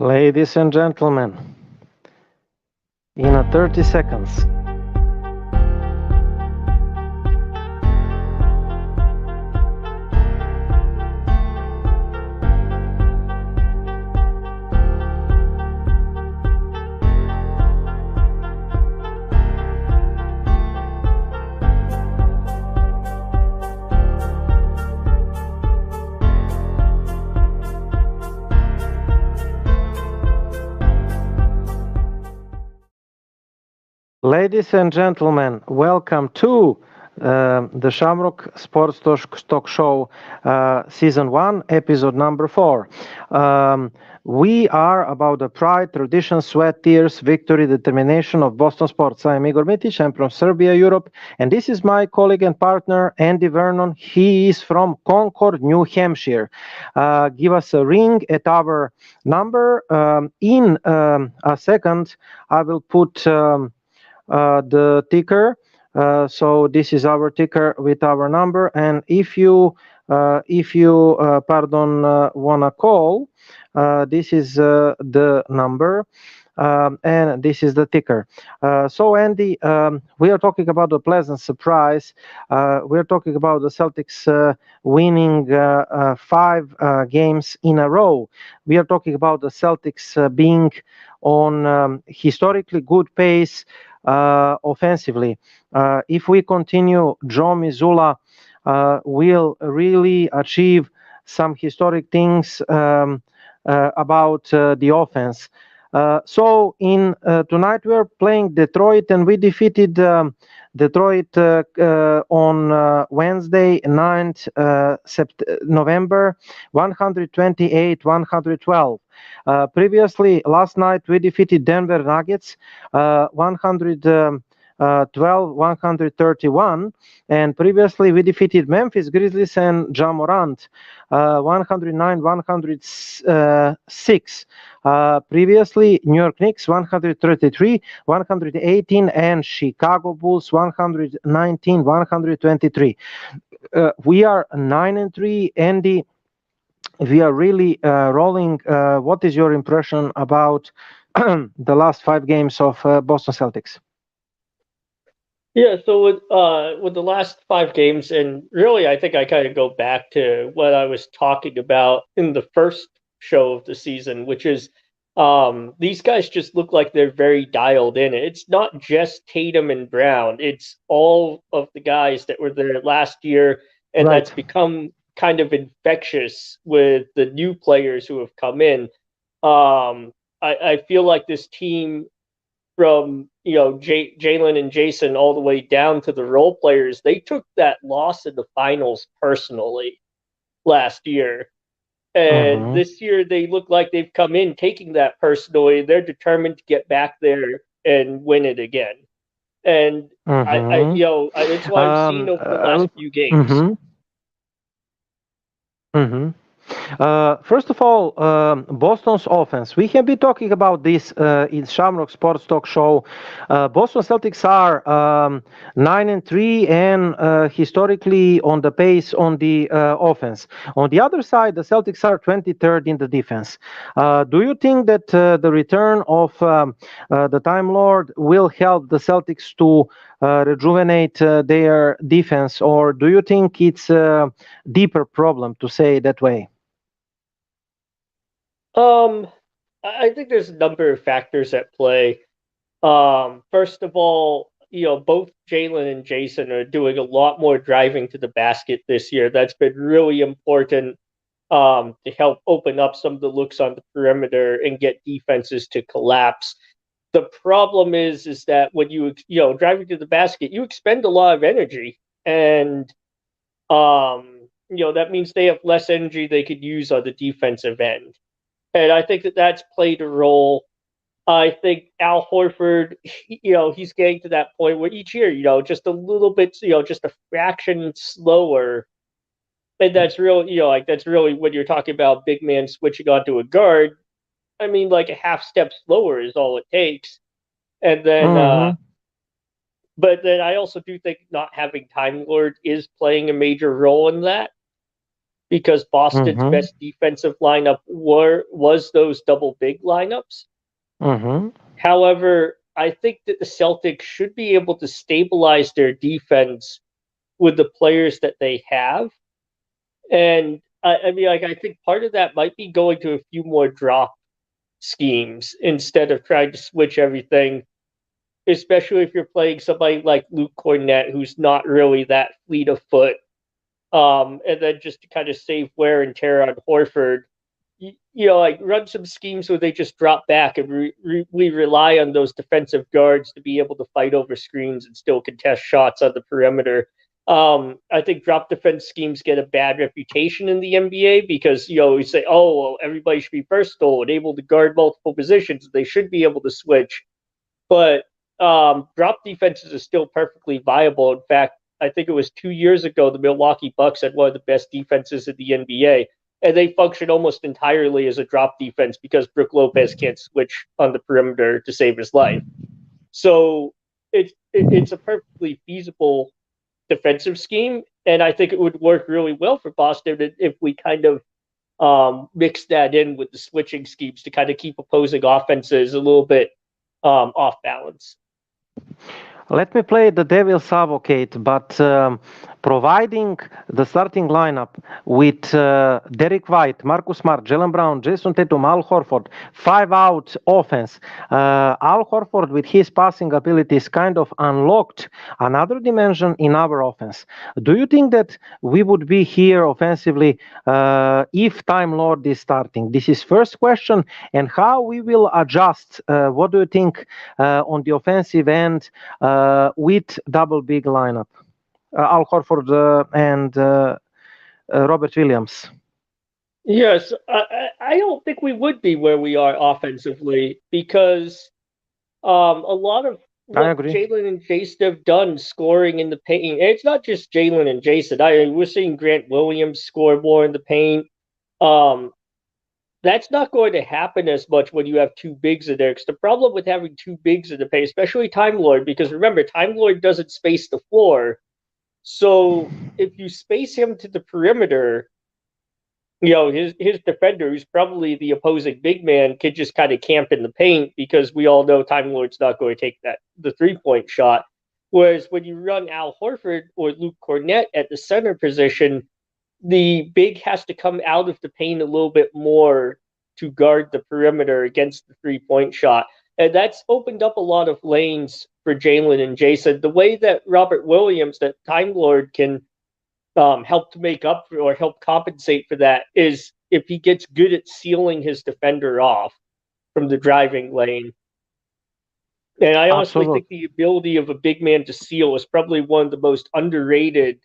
Ladies and gentlemen, in 30 seconds. Ladies and gentlemen, welcome to the Shamrock Sports Talk Show, Season 1, Episode number 4. We are about the pride, tradition, sweat, tears, victory, determination of Boston sports. I am Igor Mitic, I'm from Serbia, Europe, and this is my colleague and partner, Andy Vernon. He is from Concord, New Hampshire. Give us a ring at our number. In a second, I will put the ticker. So this is our ticker with our number, and if you wanna call, this is the number, and this is the ticker. So Andy, we are talking about a pleasant surprise. We're talking about the Celtics winning 5 games in a row. We are talking about the Celtics being on historically good pace offensively. If we continue, Joe Mazzulla will really achieve some historic things about the offense. So in tonight we are playing Detroit, and we defeated Detroit on Wednesday, 9th November, 128-112. Previously, last night we defeated Denver Nuggets 112-131, and previously we defeated Memphis Grizzlies and Ja Morant 109-106. Previously, New York Knicks 133-118, and Chicago Bulls 119-123. We are 9-3, Andy. We are really rolling. What is your impression about the last 5 games of Boston Celtics? Yeah, so with the last 5 games, and really I think I kind of go back to what I was talking about in the first show of the season, which is these guys just look like they're very dialed in. It's not just Tatum and Brown, it's all of the guys that were there last year, and Right. that's become kind of infectious with the new players who have come in. I feel like this team, from Jalen and Jason all the way down to the role players, they took that loss in the finals personally last year. And this year they look like they've come in taking that personally. They're determined to get back there and win it again. And it's what I've seen over the last few games. First of all, Boston's offense. We have been talking about this in Shamrock Sports Talk Show. Boston Celtics are 9-3 and historically on the pace on the offense. On the other side, the Celtics are 23rd in the defense. Do you think that the return of the Time Lord will help the Celtics to rejuvenate their defense, or do you think it's a deeper problem, to say it that way? Um, I think there's a number of factors at play. First of all, both Jalen and Jason are doing a lot more driving to the basket this year. That's been really important to help open up some of the looks on the perimeter and get defenses to collapse. The problem is that when driving to the basket, you expend a lot of energy, and that means they have less energy they could use on the defensive end. And I think that that's played a role. I think Al Horford, he's getting to that point where each year, just a little bit, just a fraction slower. And that's really, that's really when you're talking about big man switching onto a guard. I mean, like a half step slower is all it takes. And then, Mm-hmm. but then I also do think not having Time Lord is playing a major role in that, because Boston's Mm-hmm. best defensive lineup was those double big lineups. Mm-hmm. However, I think that the Celtics should be able to stabilize their defense with the players that they have. And I mean, like, I think part of that might be going to a few more drop schemes instead of trying to switch everything, especially if you're playing somebody like Luke Cornett, who's not really that fleet of foot. And then just to kind of save wear and tear on Horford, like run some schemes where they just drop back and we rely on those defensive guards to be able to fight over screens and still contest shots on the perimeter. I think drop defense schemes get a bad reputation in the NBA because we say, oh well, everybody should be versatile and able to guard multiple positions. They should be able to switch, but drop defenses are still perfectly viable. In fact, I think it was 2 years ago the Milwaukee Bucks had one of the best defenses in the NBA, and they function almost entirely as a drop defense because Brook Lopez can't switch on the perimeter to save his life. So it's a perfectly feasible defensive scheme, and I think it would work really well for Boston if we kind of mix that in with the switching schemes to kind of keep opposing offenses a little bit off balance. Let me play the devil's advocate, but providing the starting lineup with Derek White, Marcus Smart, Jalen Brown, Jason Tatum, Al Horford, 5-out offense. Al Horford, with his passing abilities, kind of unlocked another dimension in our offense. Do you think that we would be here offensively if Time Lord is starting? This is first question, and how we will adjust. What do you think on the offensive end? With double big lineup, Al Horford and Robert Williams. Yes, I don't think we would be where we are offensively because a lot of I what agree. Jalen and Jason have done scoring in the paint, and it's not just Jalen and Jason. We're seeing Grant Williams score more in the paint. Um, that's not going to happen as much when you have two bigs in there. Because the problem with having two bigs in the paint, especially Time Lord, because remember, Time Lord doesn't space the floor. So if you space him to the perimeter, his defender, who's probably the opposing big man, could just kind of camp in the paint because we all know Time Lord's not going to take the 3-point shot. Whereas when you run Al Horford or Luke Cornett at the center position, the big has to come out of the paint a little bit more to guard the perimeter against the 3-point shot. And that's opened up a lot of lanes for Jalen and Jason. The way that Robert Williams, that Time Lord, can help to make up for, or help compensate for that is if he gets good at sealing his defender off from the driving lane. And I honestly think Absolutely. the ability of a big man to seal is probably one of the most underrated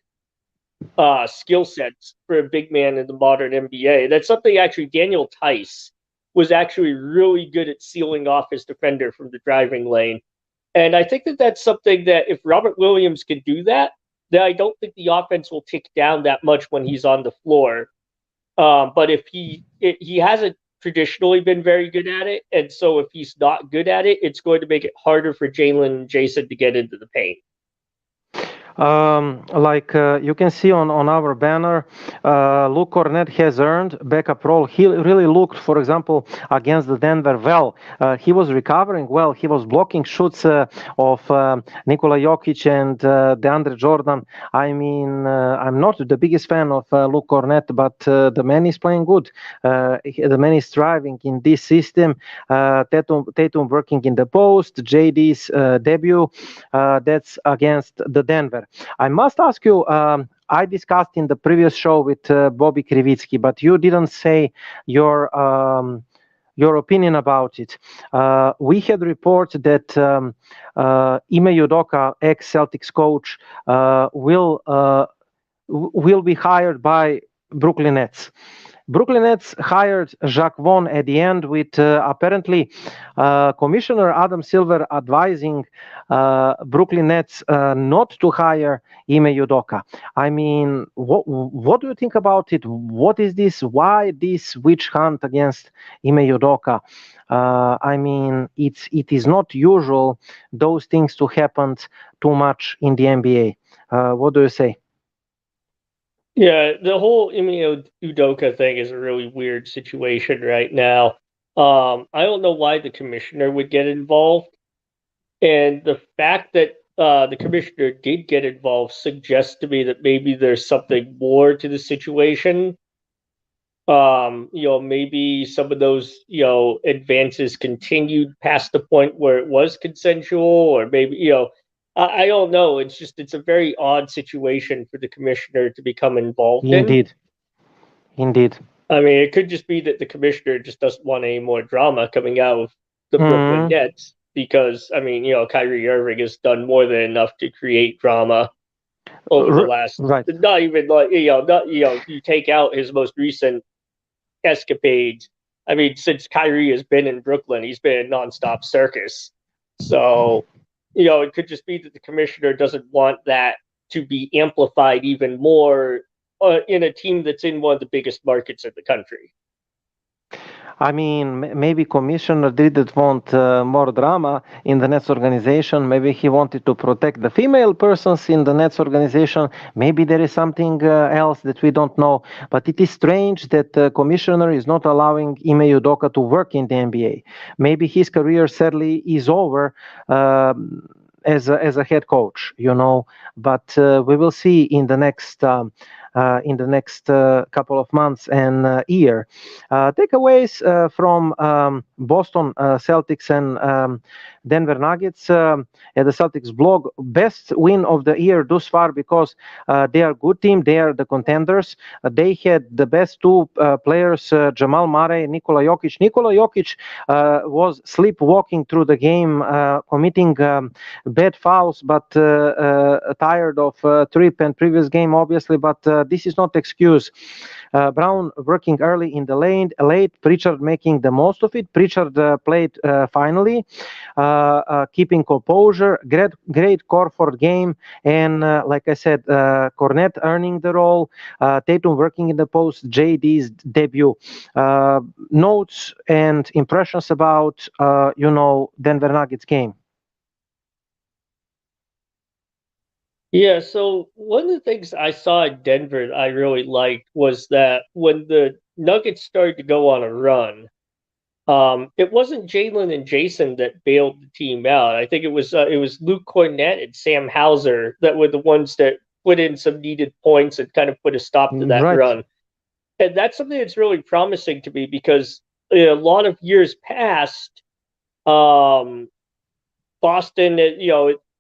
skill sets for a big man in the modern NBA. That's something actually Daniel Tice was actually really good at sealing off his defender from the driving lane. And I think that that's something that if Robert Williams can do that, then I don't think the offense will tick down that much when he's on the floor. But if he hasn't traditionally been very good at it, and so if he's not good at it, it's going to make it harder for Jalen and Jason to get into the paint. You can see on our banner, Luke Cornett has earned backup role. He really looked, for example, against the Denver well. He was recovering well. He was blocking shoots of Nikola Jokic and DeAndre Jordan. I mean, I'm not the biggest fan of Luke Cornett, but the man is playing good. The man is thriving in this system. Tatum working in the post. JD's debut. That's against the Denver. I must ask you. I discussed in the previous show with Bobby Krivitsky, but you didn't say your opinion about it. We had reports that Ime Udoka, ex-Celtics coach, will be hired by Brooklyn Nets. Brooklyn Nets hired Jacques Vaughn at the end, with apparently Commissioner Adam Silver advising Brooklyn Nets not to hire Ime Udoka. I mean, what do you think about it? What is this? Why this witch hunt against Ime Udoka? I mean, it is not usual those things to happen too much in the NBA. What do you say? Yeah, the whole Ime Udoka thing is a really weird situation right now. I don't know why the commissioner would get involved, and the fact that the commissioner did get involved suggests to me that maybe there's something more to the situation. Maybe some of those, advances continued past the point where it was consensual, or maybe, I don't know. It's a very odd situation for the commissioner to become involved in. Indeed, indeed. I mean, it could just be that the commissioner just doesn't want any more drama coming out of the Brooklyn Mm, Nets because, I mean, Kyrie Irving has done more than enough to create drama over the last, right. not even like, you take out his most recent escapades. I mean, since Kyrie has been in Brooklyn, he's been a nonstop circus. So, it could just be that the commissioner doesn't want that to be amplified even more in a team that's in one of the biggest markets in the country. I mean, maybe commissioner didn't want more drama in the Nets organization. Maybe he wanted to protect the female persons in the Nets organization. Maybe there is something else that we don't know. But it is strange that the commissioner is not allowing Ime Udoka to work in the NBA. Maybe his career sadly is over. As a head coach, but we will see in the next couple of months and year. Takeaways from Boston Celtics and Denver Nuggets at the Celtics blog. Best win of the year thus far because they are a good team. They are the contenders. They had the best two players, Jamal Murray, Nikola Jokic. Nikola Jokic was sleepwalking through the game, committing bad fouls, but tired of trip and previous game, obviously. But this is not excuse. Brown working early in the lane, late. Pritchard making the most of it. Pritchard played finally, keeping composure. Great Corford game, and like I said, Cornett earning the role. Tatum working in the post. JD's debut. Notes and impressions about Denver Nuggets game. Yeah, so one of the things I saw in Denver that I really liked was that when the Nuggets started to go on a run, it wasn't Jalen and Jason that bailed the team out. I think it was Luke Cornett and Sam Hauser that were the ones that put in some needed points and kind of put a stop to that Right. run. And that's something that's really promising to me because in a lot of years past, um, Boston,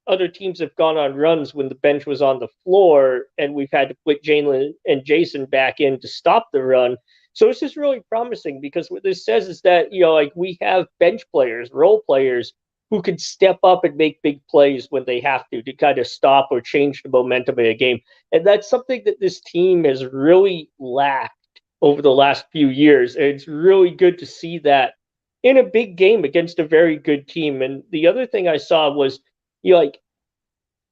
other teams have gone on runs when the bench was on the floor, and we've had to put Jalen and Jason back in to stop the run. So this is really promising because what this says is that like we have bench players, role players who can step up and make big plays when they have to kind of stop or change the momentum of a game, and that's something that this team has really lacked over the last few years. And it's really good to see that in a big game against a very good team. And the other thing I saw was, like,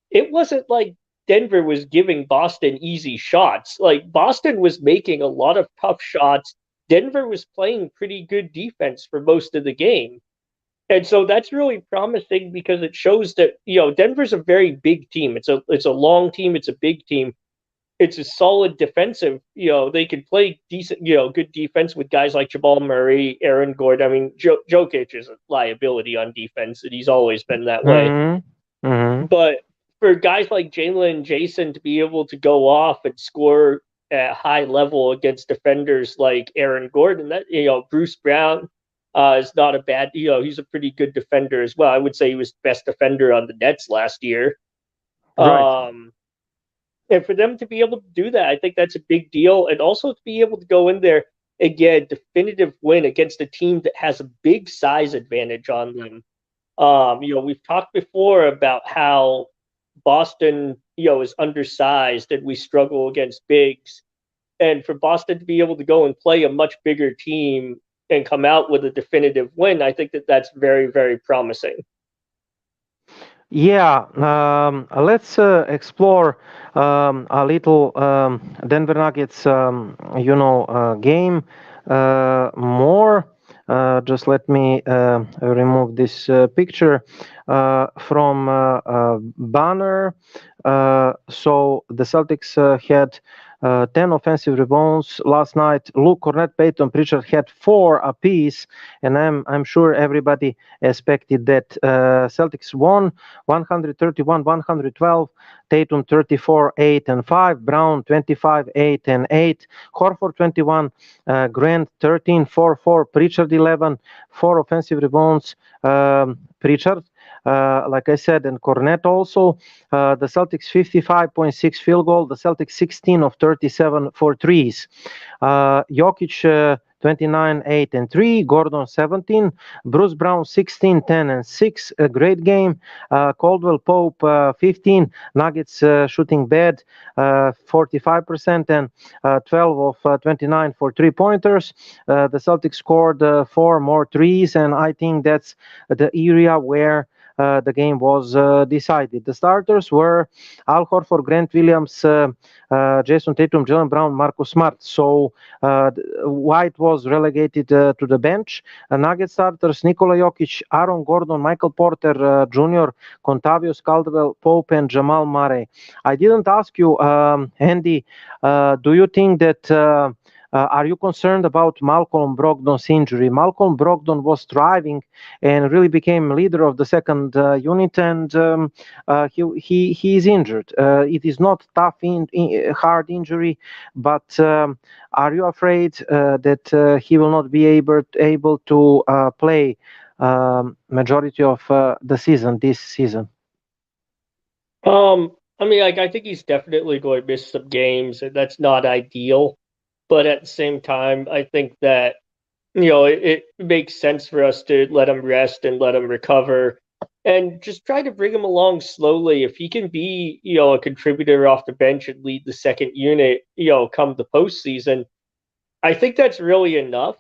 it wasn't like Denver was giving Boston easy shots. Like, Boston was making a lot of tough shots. Denver was playing pretty good defense for most of the game. And so that's really promising because it shows that Denver's a very big team. It's a long team. It's a big team. It's a solid defensive. They can play decent, good defense with guys like Jamal Murray, Aaron Gordon. I mean, Jokic is a liability on defense, and he's always been that way. Mm-hmm. Mm-hmm. But for guys like Jalen and Jason to be able to go off and score at a high level against defenders like Aaron Gordon, that Bruce Brown is not a bad. He's a pretty good defender as well. I would say he was best defender on the Nets last year. Right. And for them to be able to do that, I think that's a big deal. And also to be able to go in there and get a definitive win against a team that has a big size advantage on them. We've talked before about how Boston, is undersized and we struggle against bigs. And for Boston to be able to go and play a much bigger team and come out with a definitive win, I think that that's very, very promising. Yeah, let's explore a little Denver Nuggets, game more. Just let me remove this picture from banner. So the Celtics had 10 offensive rebounds last night. Luke, Cornette, Peyton, Pritchard had 4 apiece, and I'm sure everybody expected that. Celtics won 131-112. Tatum 34, 8 and 5. Brown 25, 8 and 8. Horford 21. Grant 13, 4, 4. Pritchard 11, 4 offensive rebounds. Pritchard, like I said, and Cornette also. The Celtics 55.6 field goal. The Celtics 16 of 37 for threes. Jokic 29, 8 and 3. Gordon 17. Bruce Brown 16, 10 and 6. A great game. Caldwell Pope 15. Nuggets shooting bad 45% and 12 of 29 for 3-pointers. The Celtics scored 4 more threes, and I think that's the area where the game was decided. The starters were Al Horford, Grant Williams, Jason Tatum, Jalen Brown, Marcus Smart. So White was relegated to the bench. Nugget starters Nikola Jokic, Aaron Gordon, Michael Porter Jr., Contavious Caldwell Pope, and Jamal Murray. I didn't ask you, Andy, do you think that are you concerned about Malcolm Brogdon's injury? Malcolm Brogdon was thriving and really became leader of the second unit, and he is injured. It is not tough, hard injury, but are you afraid that he will not be able to play majority of the season this season? I mean, like I think he's definitely going to miss some games, and that's not ideal. But at the same time, I think that it makes sense for us to let him rest and let him recover and just try to bring him along slowly. If he can be, a contributor off the bench and lead the second unit, come the postseason, I think that's really enough.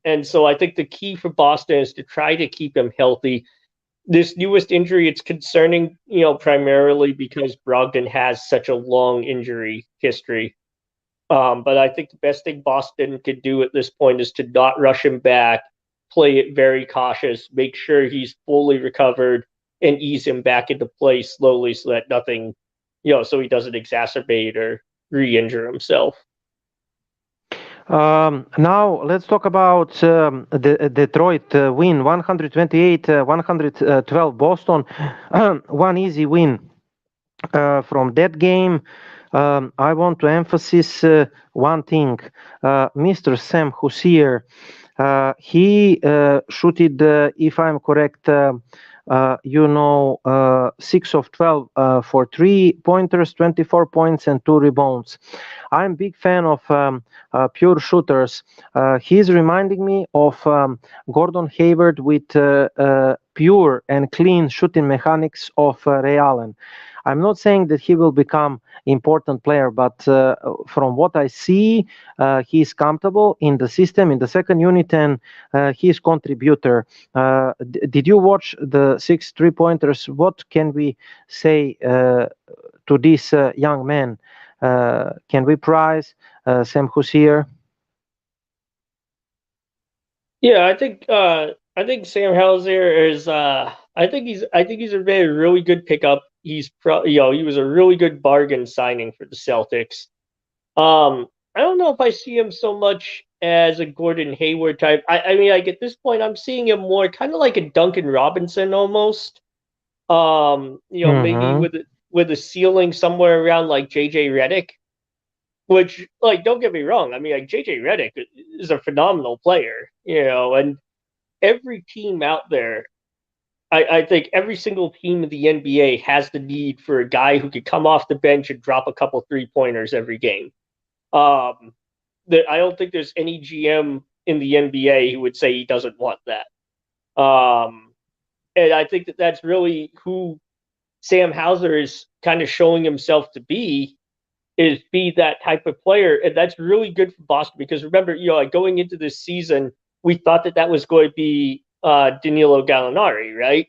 And so I think the key for Boston is to try to keep him healthy. This newest injury, it's concerning, primarily because Brogdon has such a long injury history. But I think the best thing Boston could do at this point is to not rush him back, play it very cautious, make sure he's fully recovered, and ease him back into play slowly so that nothing, so he doesn't exacerbate or re-injure himself. Now let's talk about the Detroit win, 128-112 Boston. One easy win from that game. I want to emphasize one thing. Mr. Sam Hussier, he shooted, if I'm correct, 6 of 12 for 3-pointers, 24 points, and 2 rebounds. I'm a big fan of pure shooters. He's reminding me of Gordon Hayward with pure and clean shooting mechanics of Ray Allen. I'm not saying that he will become important player, but from what I see, he's comfortable in the system, in the second unit, and he's contributor. Did you watch the 6 3-pointers? What can we say to this young man? Can we prize Sam Hussier? Yeah, I think I think Sam Hauser is. I think he's a very really good pickup. He was a really good bargain signing for the Celtics. I don't know if I see him so much as a Gordon Hayward type. I mean, like at this point, I'm seeing him more kind of like a Duncan Robinson almost. Maybe Mm-hmm. with a ceiling somewhere around like JJ Redick. Which, like, don't get me wrong. I mean, like JJ Redick is a phenomenal player, and every team out there, I think every single team in the NBA has the need for a guy who could come off the bench and drop a couple 3-pointers every game. Um, I don't think there's any GM in the NBA who would say he doesn't want that. And I think that that's really who Sam Hauser is kind of showing himself to be that type of player, and that's really good for Boston because remember, like going into this season, we thought that was going to be Danilo Gallinari, right?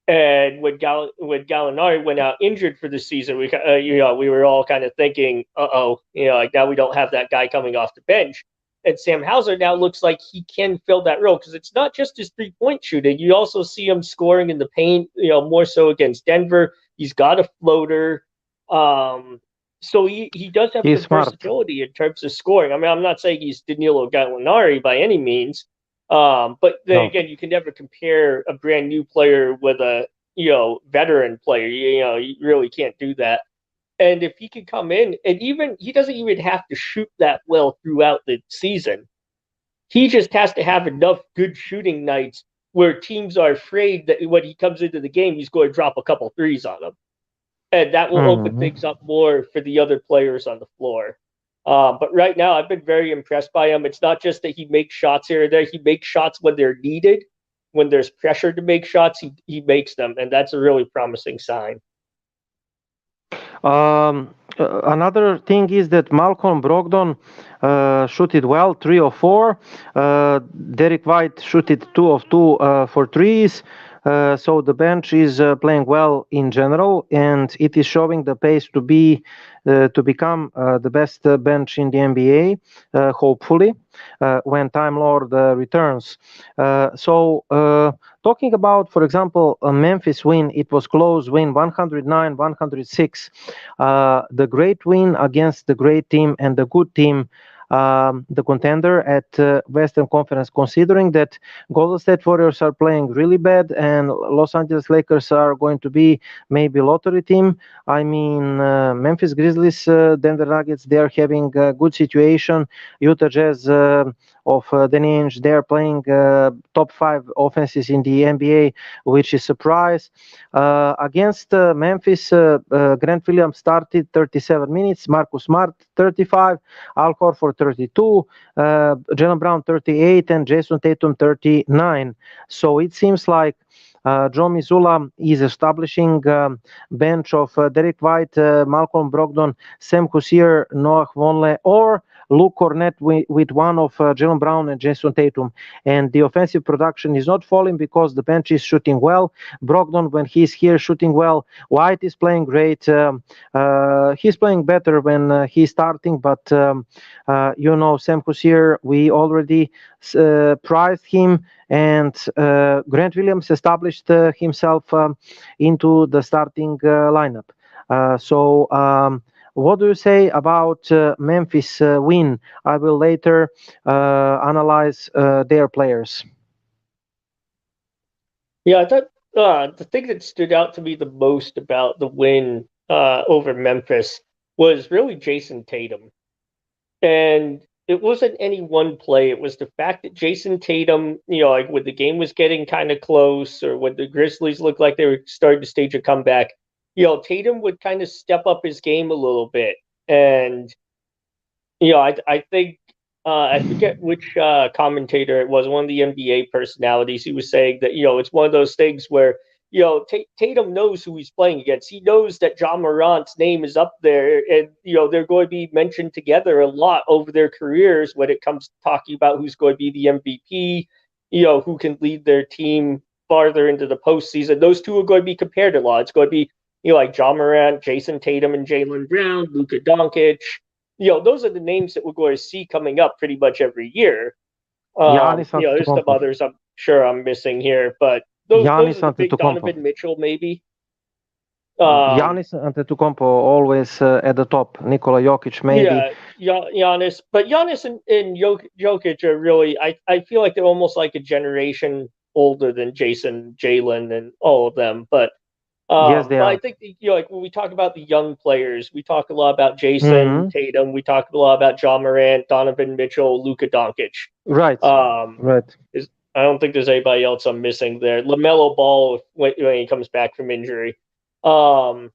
And when Gallinari went out injured for the season, we were all kind of thinking, oh, like now we don't have that guy coming off the bench. And Sam Hauser now looks like he can fill that role because it's not just his 3-point shooting. You also see him scoring in the paint, more so against Denver. He's got a floater. Um, so he does have He's some smart. versatility in terms of scoring. I mean, I'm not saying he's Danilo Gallinari by any means, but then No. again, you can never compare a brand new player with a veteran player. You really can't do that. And if he can come in, and even he doesn't even have to shoot that well throughout the season. He just has to have enough good shooting nights where teams are afraid that when he comes into the game, he's going to drop a couple threes on them, and that will open Mm-hmm. things up more for the other players on the floor. But right now, I've been very impressed by him. It's not just that he makes shots here or there; he makes shots when they're needed. When there's pressure to make shots, he makes them, and that's a really promising sign. Another thing is that Malcolm Brogdon shooted well, 3 of 4. Derek White shooted 2 of 2 for threes. So the bench is playing well in general, and it is showing the pace to become the best bench in the NBA. Hopefully, when Time Lord returns. Talking about, for example, a Memphis win, it was close win, 109-106. The great win against the great team and the good team, the contender at Western Conference, considering that Golden State Warriors are playing really bad and Los Angeles Lakers are going to be maybe lottery team. I mean, Memphis Grizzlies, Denver Nuggets, they are having a good situation. Utah Jazz of Danny Ainge, they are playing top 5 offenses in the NBA, which is surprise. Against Memphis, Grant Williams started 37 minutes, Marcus Smart 35, Al Horford 32, Jalen Brown 38, and Jason Tatum 39. So it seems like Joe Missoula is establishing bench of Derek White, Malcolm Brogdon, Sam Hussein, Noah Vonleh, or Luke Cornett with one of Jalen Brown and Jason Tatum. And the offensive production is not falling because the bench is shooting well. Brogdon, when he's here, shooting well. White is playing great. He's playing better when he's starting, but Sam Hussein, we already prized him, and Grant Williams established himself into the starting lineup. What do you say about Memphis win? I will later analyze their players. Yeah, I thought the thing that stood out to me the most about the win over Memphis was really Jason Tatum. And it wasn't any one play. It was the fact that Jason Tatum, like when the game was getting kind of close or when the Grizzlies looked like they were starting to stage a comeback, Tatum would kind of step up his game a little bit. And, I think, I forget which commentator it was, one of the NBA personalities. He was saying that, it's one of those things where, Tatum knows who he's playing against. He knows that John Morant's name is up there, and they're going to be mentioned together a lot over their careers when it comes to talking about who's going to be the MVP. Who can lead their team farther into the postseason. Those two are going to be compared a lot. It's going to be like John Morant, Jason Tatum, and Jaylen Brown, Luka Doncic. Those are the names that we're going to see coming up pretty much every year. Giannis There's some Antetokounmpo. others I'm sure I'm missing here, but those Giannis are the big Antetokounmpo. Donovan Mitchell maybe. Giannis Antetokounmpo always at the top. Nikola Jokic maybe. Yeah, Giannis, but Giannis and Jokic are really. I feel like they're almost like a generation older than Jason, Jalen, and all of them. Yes, they But I are. think like when we talk about the young players, we talk a lot about Jason Hmm. Tatum. We talk a lot about John Morant, Donovan Mitchell, Luka Doncic. Right, Um, right. is I don't think there's anybody else I'm missing there. LaMelo Ball when he comes back from injury. Um,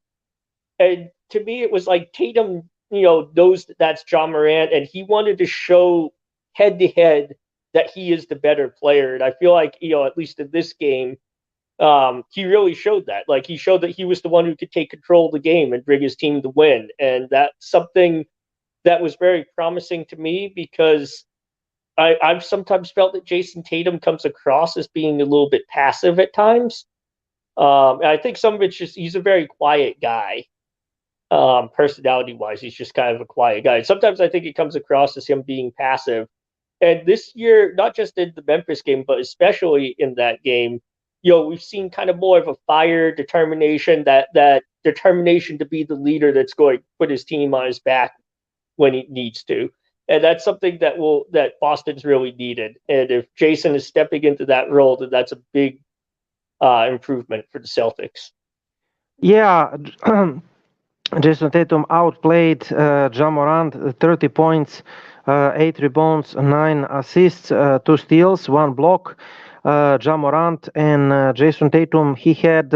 and to me, it was like Tatum, knows that's John Morant, and he wanted to show head to head that he is the better player. And I feel like, at least in this game, he really showed that. Like he showed that he was the one who could take control of the game and bring his team to win. And that's something that was very promising to me because I've sometimes felt that Jason Tatum comes across as being a little bit passive at times. And I think some of it's just he's a very quiet guy. Personality wise, he's just kind of a quiet guy. Sometimes I think it comes across as him being passive. And this year, not just in the Memphis game, but especially in that game, we've seen kind of more of a fire, determination, that determination to be the leader that's going to put his team on his back when he needs to. And that's something that Boston's really needed. And if Jason is stepping into that role, then that's a big improvement for the Celtics. Yeah, Jason Tatum outplayed Ja Morant, 30 points, 8 rebounds, 9 assists, 2 steals, 1 block. Ja Morant and Jason Tatum, he had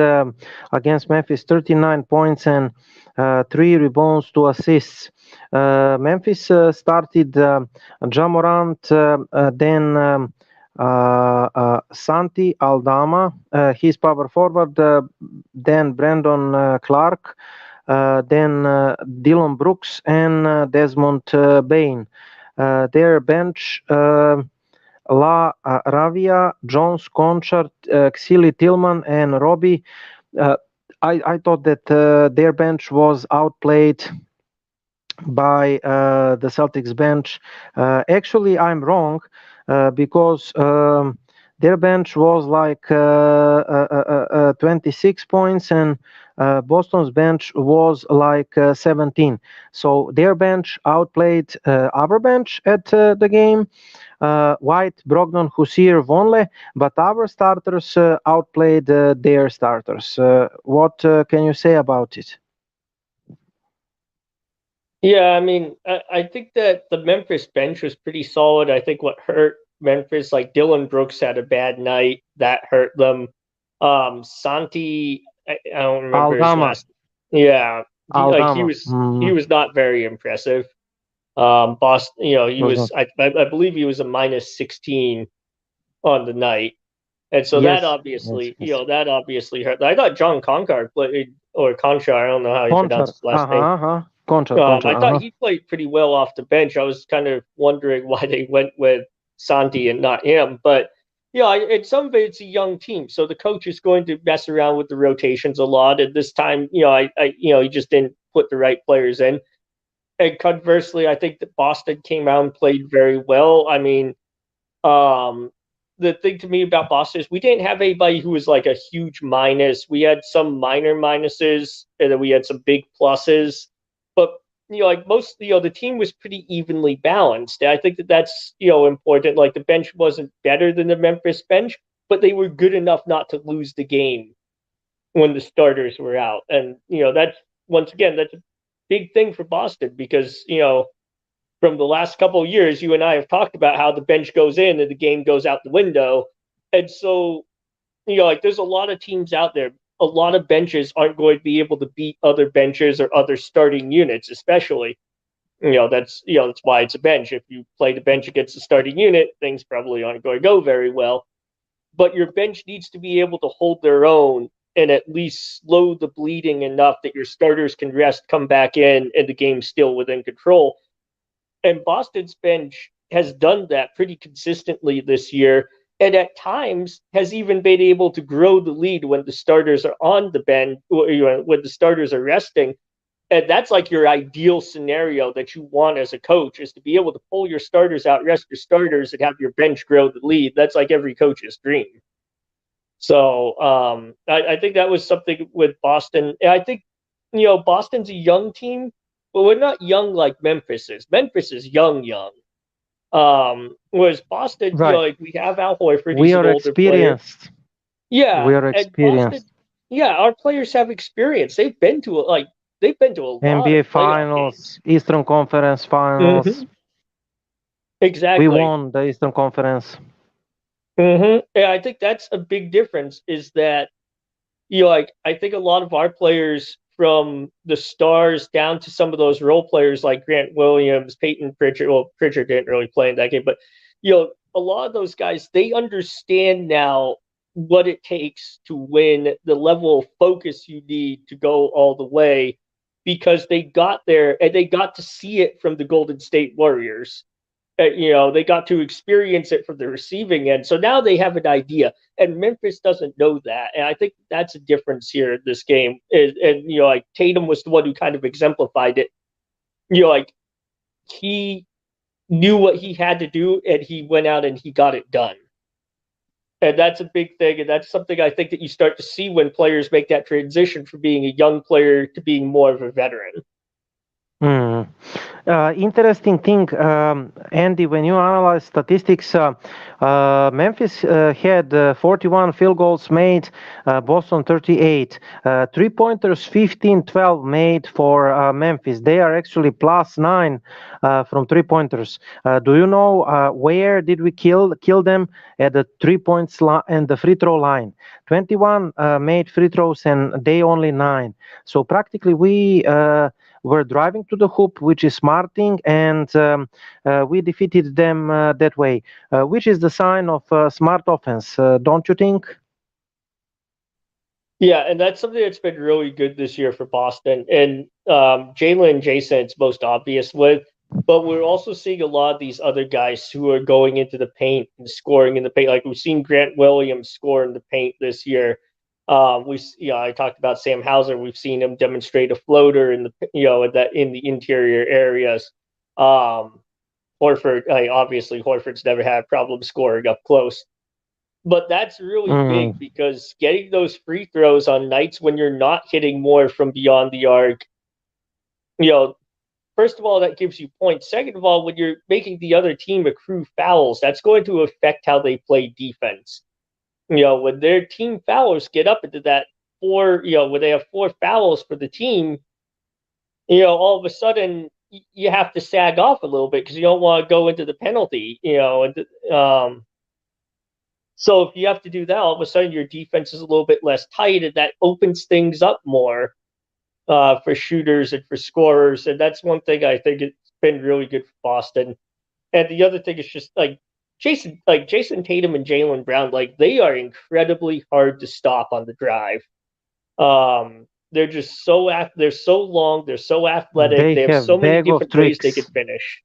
against Memphis 39 points and 3 rebounds, 2 assists. Memphis started Ja Morant, then Santi Aldama, his power forward, then Brandon Clark, then Dylan Brooks and Desmond Bain. Their bench, La Ravia, Jones, Conchart, Xili Tillman, and Robbie. Uh, I thought that their bench was outplayed by the Celtics bench. Actually, I'm wrong because their bench was like 26 points and Boston's bench was like 17. So their bench outplayed our bench at the game. White, Brogdon, Hussier, Vonleh, but our starters outplayed their starters. What can you say about it? Yeah, I mean, I think that the Memphis bench was pretty solid. I think what hurt Memphis, like Dylan Brooks had a bad night that hurt them. Santi, I don't remember his Aldama. last. Yeah, he Aldama. was not very impressive. Boston, he Was was not. I believe he was a minus 16 on the night, and so Yes, yes, yes. that obviously hurt. I thought John Concar played or Conchar, I don't know how you pronounce Conchar. his last name. Uh-huh. Conchar. I thought he played pretty well off the bench. I was kind of wondering why they went with Santi and not him. But in some of it's a young team, so the coach is going to mess around with the rotations a lot. And this time, he just didn't put the right players in. And conversely, I think that Boston came out and played very well. I mean, um, the thing to me about Boston is we didn't have anybody who was like a huge minus. We had some minor minuses, and then we had some big pluses. But like most, the team was pretty evenly balanced. And I think that that's important. Like the bench wasn't better than the Memphis bench, but they were good enough not to lose the game when the starters were out. And that's once again that's a big thing for Boston because from the last couple of years, you and I have talked about how the bench goes in and the game goes out the window. And so, like there's a lot of teams out there. A lot of benches aren't going to be able to beat other benches or other starting units, especially. That's why it's a bench. If you play the bench against the starting unit, things probably aren't going to go very well. But your bench needs to be able to hold their own and at least slow the bleeding enough that your starters can rest, come back in, and the game's still within control. And Boston's bench has done that pretty consistently this year, and at times has even been able to grow the lead when the starters are on the bench, when the starters are resting. And that's like your ideal scenario that you want as a coach, is to be able to pull your starters out, rest your starters, and have your bench grow the lead. That's like every coach's dream. So I think that was something with Boston. And I think, Boston's a young team, but we're not young like Memphis is. Memphis is young, young. Whereas Boston, Right. like we have Al Horford, We he's an are older player. experienced. Yeah, We are and Boston, experienced. yeah, our players have experience. They've been to a lot of NBA playoff games. Finals, Eastern Conference Finals. Hmm. We Exactly. won the Eastern Conference. And I think that's a big difference, is that like I think a lot of our players from the stars down to some of those role players like Grant Williams, Peyton Pritchard. Well, Pritchard didn't really play in that game, but a lot of those guys, they understand now what it takes to win, the level of focus you need to go all the way, because they got there and they got to see it from the Golden State Warriors. They got to experience it from the receiving end. So now they have an idea, and Memphis doesn't know that. And I think that's a difference here in this game. And like Tatum was the one who kind of exemplified it. Like he knew what he had to do, and he went out and he got it done. And that's a big thing, and that's something I think that you start to see when players make that transition from being a young player to being more of a veteran. Mm. Interesting thing, Andy, when you analyze statistics, Memphis had 41 field goals made, Boston 38. Three-pointers 15-12 made for Memphis. They are actually +9 from three-pointers. Do you know where did we kill them? At the 3 points and the free throw line. 21 made free throws and they only 9. So practically we're driving to the hoop, which is smart thing, and we defeated them that way, which is the sign of smart offense, don't you think? Yeah, and that's something that's been really good this year for Boston. And Jalen and Jason, it's most obvious with, but we're also seeing a lot of these other guys who are going into the paint and scoring in the paint. Like we've seen Grant Williams score in the paint this year. I talked about Sam Hauser. We've seen him demonstrate a floater in the in the interior areas. Horford, obviously Horford's never had a problem scoring up close. But that's really big, Mm, because getting those free throws on nights when you're not hitting more from beyond the arc, you know, first of all, that gives you points. Second of all, when you're making the other team accrue fouls, that's going to affect how they play defense. When their team foulers get up into that four, when they have 4 fouls for the team, all of a sudden you have to sag off a little bit because you don't want to go into the penalty, so if you have to do that, all of a sudden your defense is a little bit less tight, and that opens things up more for shooters and for scorers. And that's one thing I think it's been really good for Boston. And the other thing is just Jason Tatum and Jaylen Brown, like they are incredibly hard to stop on the drive. They're just they're so long, they're so athletic, they they have so have many bag of different ways they could tricks. finish.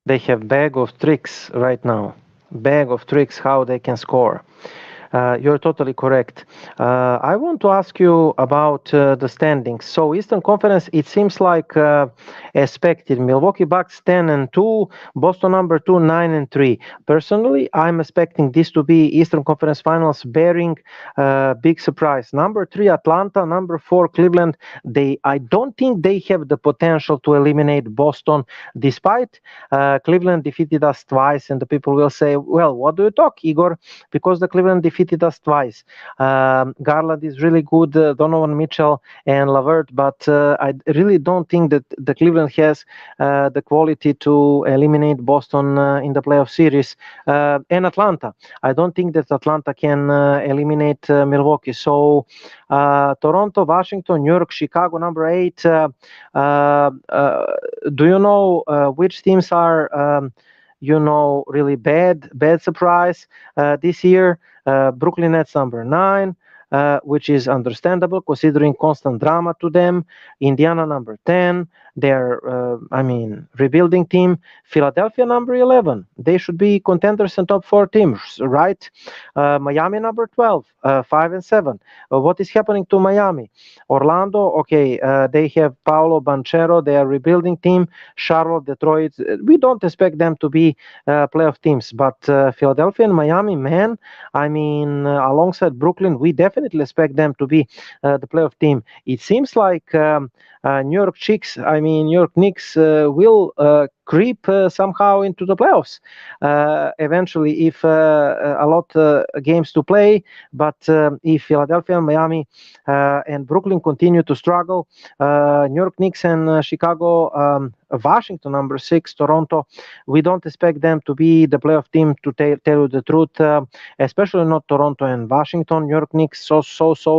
They have bag of tricks right now. Bag of tricks how they can score. You're totally correct. I want to ask you about the standings. So Eastern Conference, it seems like expected. Milwaukee Bucks 10-2, Boston number 2 9-3. Personally, I'm expecting this to be Eastern Conference Finals, bearing big surprise. Number 3 Atlanta, number 4 Cleveland. I don't think they have the potential to eliminate Boston, despite Cleveland defeated us twice, and the people will say, "Well, what do you talk, Igor?" Because the Cleveland defeated us twice. Garland is really good, Donovan Mitchell and Lavert, but I really don't think that the Cleveland has the quality to eliminate Boston in the playoff series. And Atlanta, I don't think that Atlanta can eliminate Milwaukee. So Toronto, Washington, New York, Chicago, number 8. Do you know which teams are really bad surprise this year? Brooklyn Nets number 9, which is understandable considering constant drama to them. Indiana number 10, they're, rebuilding team. Philadelphia number 11, they should be contenders and top four teams, right? Miami number 12, 5 and 7. What is happening to Miami? Orlando, okay, they have Paolo Banchero, they are rebuilding team. Charlotte, Detroit, we don't expect them to be playoff teams, but Philadelphia and Miami, man, alongside Brooklyn, we definitely expect them to be the playoff team. It seems like New York Knicks will creep somehow into the playoffs eventually if a lot games to play. But if Philadelphia and Miami and Brooklyn continue to struggle, New York Knicks and Chicago, Washington number 6, Toronto, we don't expect them to be the playoff team, to tell you the truth, especially not Toronto and Washington. New York Knicks, so.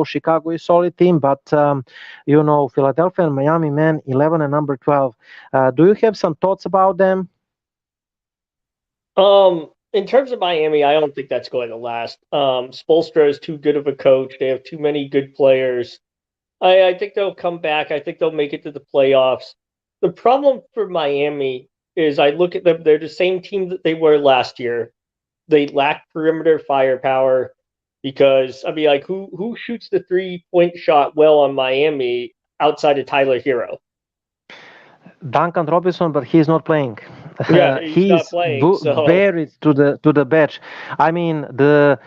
Chicago is solid team, but Philadelphia and Miami, man, 11 and number 12. Do you have some thoughts about them? In terms of Miami, I don't think that's going to last. Spoelstra is too good of a coach. They have too many good players. I think they'll come back. I think they'll make it to the playoffs. The problem for Miami is I look at them, they're the same team that they were last year. They lack perimeter firepower because, who shoots the 3-point shot well on Miami outside of Tyler Hero? Duncan Robinson, but he's not playing. Yeah, he's not He's playing. So buried to the bench. I mean, the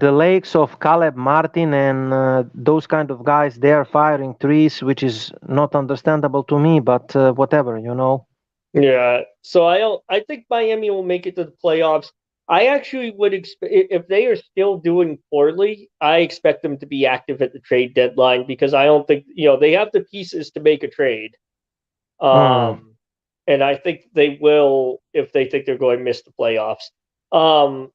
lakes of Caleb Martin and those kind of guys, they are firing threes, which is not understandable to me. But whatever. yeah, so I think Miami will make it to the playoffs. I actually would expect if they are still doing poorly, I expect them to be active at the trade deadline because I don't think they have the pieces to make a trade. Mm. And I think they will if they think they're going to miss the playoffs. Um,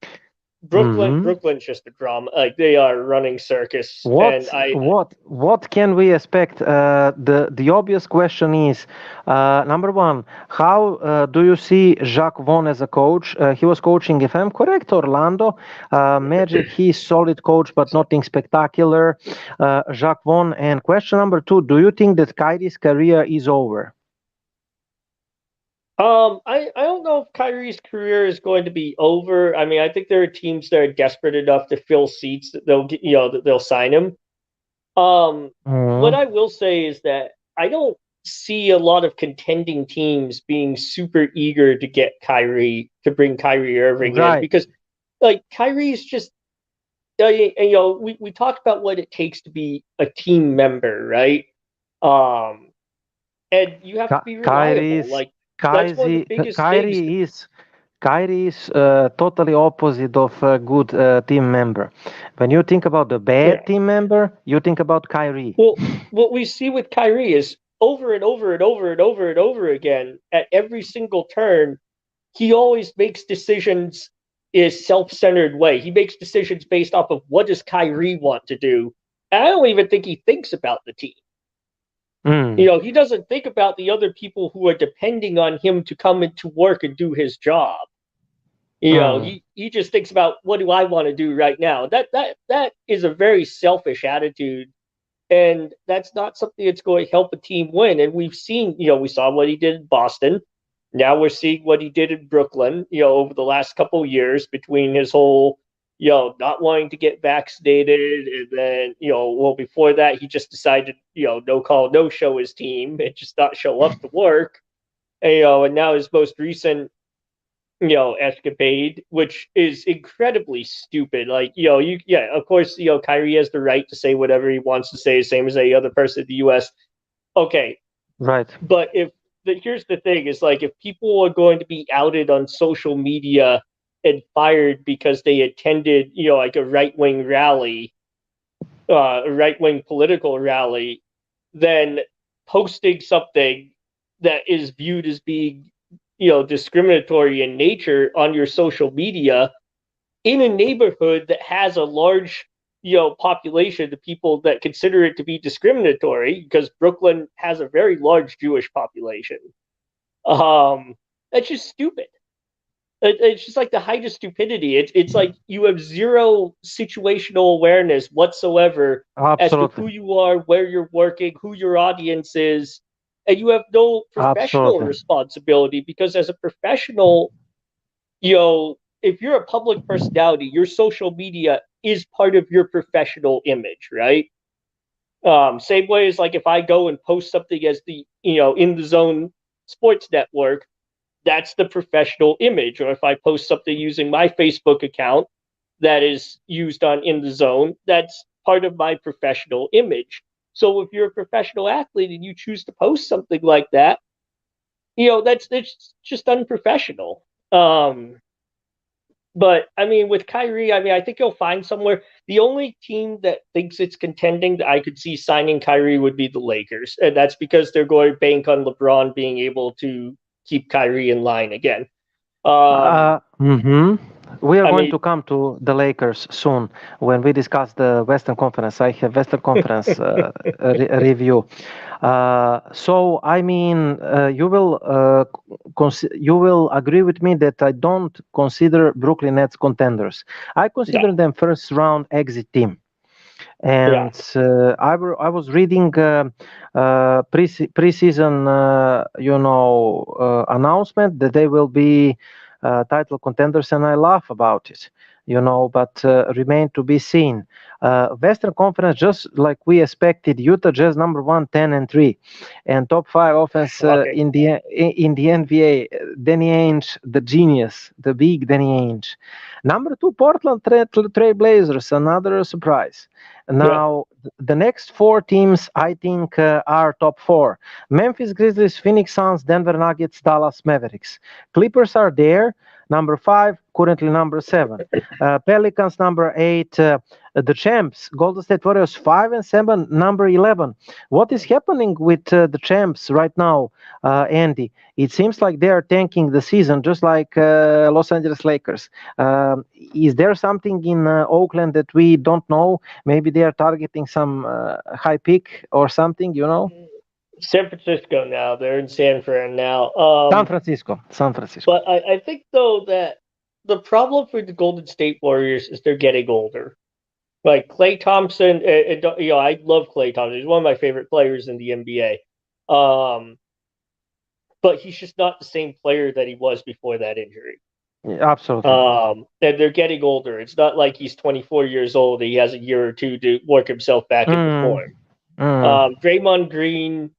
Hmm. Brooklyn's just a drama. Like they are running circus, and What what can we expect? The obvious question is, number one, how do you see Jacques Vaughn as a coach? He was coaching, if I'm correct, Orlando Magic. He's solid coach, but nothing spectacular. Jacques Vaughn. And question number two: do you think that Kyrie's career is over? I don't know if Kyrie's career is going to be over. I mean, I think there are teams that are desperate enough to fill seats that they'll get, that they'll sign him. What Mhm. I will say is that I don't see a lot of contending teams being super eager to get Kyrie to bring Kyrie Irving in Right. because like Kyrie's just we talked about what it takes to be a team member, right? Um, and you have to be reliable. Kyrie's Like that's one of the biggest things. Kyrie is totally opposite of a good team member. When you think about the Yeah. bad team member, you think about Kyrie. Well, what we see with Kyrie is over and over and over and over and over again at every single turn, he always makes decisions in a self-centered way. He makes decisions based off of what does Kyrie want to do. And I don't even think he thinks about the team. Mm, He doesn't think about the other people who are depending on him to come into work and do his job. mm, He just thinks about what do I want to do right now. That is a very selfish attitude, and that's not something that's going to help a team win. And we've seen, we saw what he did in Boston. Now we're seeing what he did in Brooklyn, over the last couple of years between his whole, not wanting to get vaccinated. And then, well, before that, he just decided, no call, no show his team and just not show up to work. And now his most recent, escapade, which is incredibly stupid. Like, yeah, of course, Kyrie has the right to say whatever he wants to say, same as any other person in the U.S. Okay, right. but here's the thing: is like if people are going to be outed on social media and fired because they attended, like a right wing rally, a right wing political rally, then posting something that is viewed as being discriminatory in nature on your social media in a neighborhood that has a large population of people that consider it to be discriminatory because Brooklyn has a very large Jewish population. That's just stupid. It's just like the height of stupidity. It's like you have zero situational awareness whatsoever as to Absolutely. who you are, where you're working, who your audience is, and you have no professional Absolutely. responsibility because as a professional, if you're a public personality, your social media is part of your professional image, right? Same way as like if I go and post something as the in the zone sports network, that's the professional image. Or if I post something using my Facebook account that is used on In the Zone, that's part of my professional image. So if you're a professional athlete and you choose to post something like that, that's just unprofessional. But I mean, with Kyrie, I mean, I think he'll find somewhere. The only team that thinks it's contending that I could see signing Kyrie would be the Lakers, and that's because they're going to bank on LeBron being able to keep Kyrie in line again. Um, Mhm. We are I going mean, to come to the Lakers soon when we discuss the Western Conference. I have Western Conference review. So I mean, you will agree with me that I don't consider Brooklyn Nets contenders. I no, consider them first round exit team. yeah, And I was reading preseason, announcement that they will be title contenders, and I laugh about it, but remain to be seen. Western Conference, just like we expected, Utah Jazz number one, 10-3, and top five offense shocking. in the NBA. Danny Ainge, the genius, the big Danny Ainge. Number two, Portland Trail Blazers, another surprise. Yeah, Now, the next four teams, I think, are top four: Memphis Grizzlies, Phoenix Suns, Denver Nuggets, Dallas Mavericks. Clippers are there, number five, currently number seven. Pelicans, number eight. The champs, Golden State Warriors, 5-7, number 11. What is happening with the champs right now, Andy? It seems like they are tanking the season, just like Los Angeles Lakers. Is there something in Oakland that we don't know? Maybe they are targeting some high pick or something, San Francisco now. They're in San Fran now. San Francisco. San Francisco. But I think though that the problem for the Golden State Warriors is they're getting older. Like Klay Thompson, I love Klay Thompson. He's one of my favorite players in the NBA. But he's just not the same player that he was before that injury. Yeah, absolutely. And they're getting older. It's not like he's 24 years old. He has a year or two to work himself back into Mm, form. mm. Draymond Green.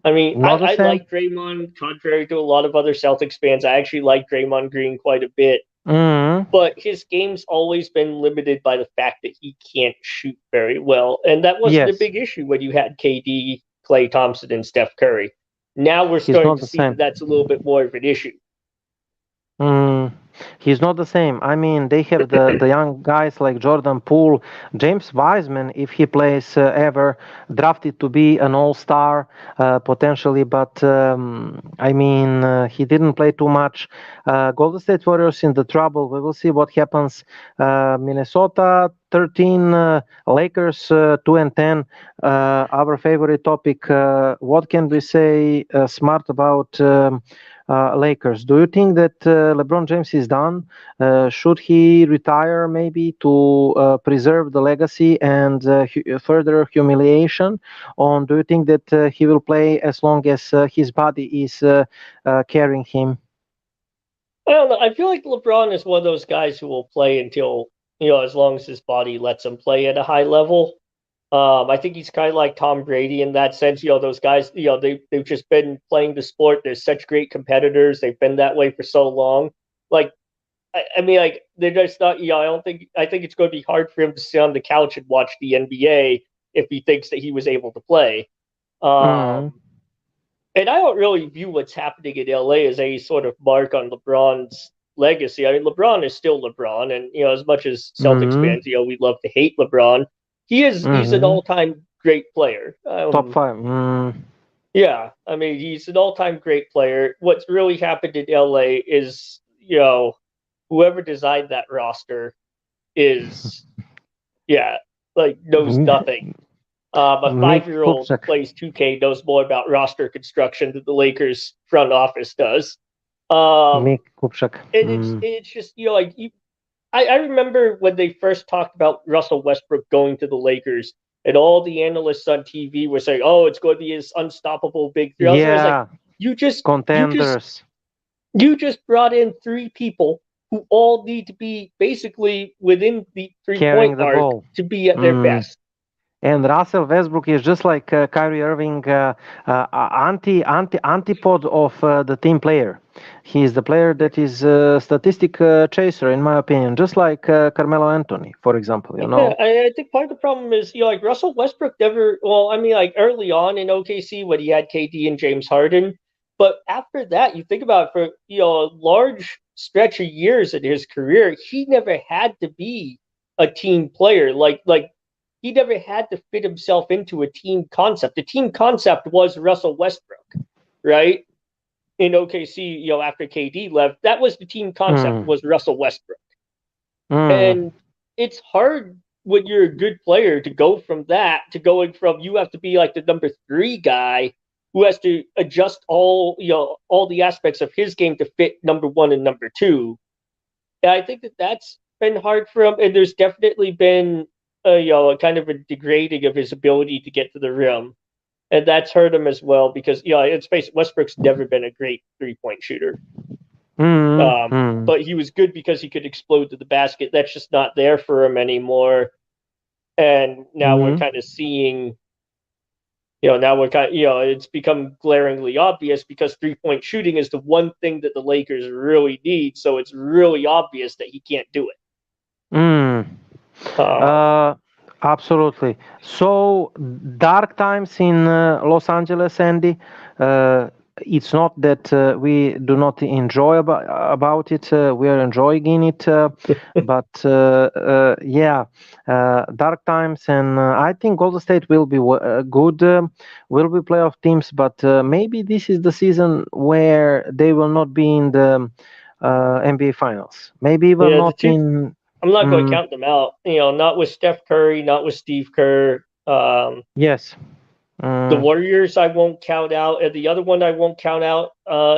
I mean, Not the I same. like Draymond, contrary to a lot of other Celtics fans. I actually like Draymond Green quite a bit, Mm, but his game's always been limited by the fact that he can't shoot very well. And that wasn't a yes, big issue when you had KD, Klay Thompson, and Steph Curry. Now we're he's starting not to the see that same. that's a little bit more of an issue. Mm, he's not the same. I mean, they have the young guys like Jordan Poole, James Wiseman, if he plays ever, drafted to be an all-star potentially, but I mean, he didn't play too much. Golden State Warriors in the trouble. We will see what happens. Minnesota 13, Lakers 2-10. Our favorite topic. What can we say smart about? Lakers. Do you think that LeBron James is done? Should he retire maybe to preserve the legacy and further humiliation? Or do you think that he will play as long as his body is carrying him? I don't know. I feel like LeBron is one of those guys who will play until, as long as his body lets him play at a high level. I think he's kind of like Tom Brady in that sense. Those guys, they've just been playing the sport. They're such great competitors. They've been that way for so long. Like, I mean, like they're just not. I think it's going to be hard for him to sit on the couch and watch the NBA if he thinks that he was able to play. Mm, And I don't really view what's happening in LA as any sort of mark on LeBron's legacy. I mean, LeBron is still LeBron, and as much as Celtics mm, fans, we love to hate LeBron, he's an mm. all time great player. Top five. Mm, Yeah, I mean, he's an all time great player. What's really happened in LA is, whoever designed that roster is, yeah, like knows nothing. A Nick 5-year-old who Kupchak. plays 2K knows more about roster construction than the Lakers front office does. Um, Mick Kupchak. and it's just like I remember when they first talked about Russell Westbrook going to the Lakers, and all the analysts on TV were saying, "Oh, it's going to be his unstoppable big three." I was like, Yeah, "You just, you just, contenders you just brought in three people who all need to be basically within the 3 point carrying the arc ball. to be at their Mm. best." And Russell Westbrook is just like Kyrie Irving, antipode of the team player. He is the player that is a statistic chaser, in my opinion, just like Carmelo Anthony, for example. You Yeah, know. I think part of the problem is, like Russell Westbrook never. Well, I mean, like early on in OKC when he had KD and James Harden, but after that, you think about it, for a large stretch of years in his career, he never had to be a team player. Like he never had to fit himself into a team concept. The team concept was Russell Westbrook, right? In OKC, after KD left, that was the team concept Mm. was Russell Westbrook. Mm. And it's hard when you're a good player to go from that to going from you have to be like the number three guy who has to adjust all the aspects of his game to fit number one and number two. And I think that's been hard for him. And there's definitely been a kind of a degrading of his ability to get to the rim. And that's hurt him as well because it's basically Westbrook's never been a great 3 point shooter. Mm. Um, Mm. but he was good because he could explode to the basket. That's just not there for him anymore. And now we're Mm. kind of seeing, now we're kind of, it's become glaringly obvious because 3 point shooting is the one thing that the Lakers really need. So it's really obvious that he can't do it. Mm. Um, Uh, Absolutely. So dark times in Los Angeles, Andy. Uh, it's not that we do not enjoy about it. We are enjoying in it, but yeah, dark times, and I think Golden State will be good. Will be playoff teams, but maybe this is the season where they will not be in the NBA Finals. Maybe even yeah, the not two, in. I'm not going to Mm, count them out, not with Steph Curry, not with Steve Kerr. yes. The Mm, Warriors I won't count out, and the other one I won't count out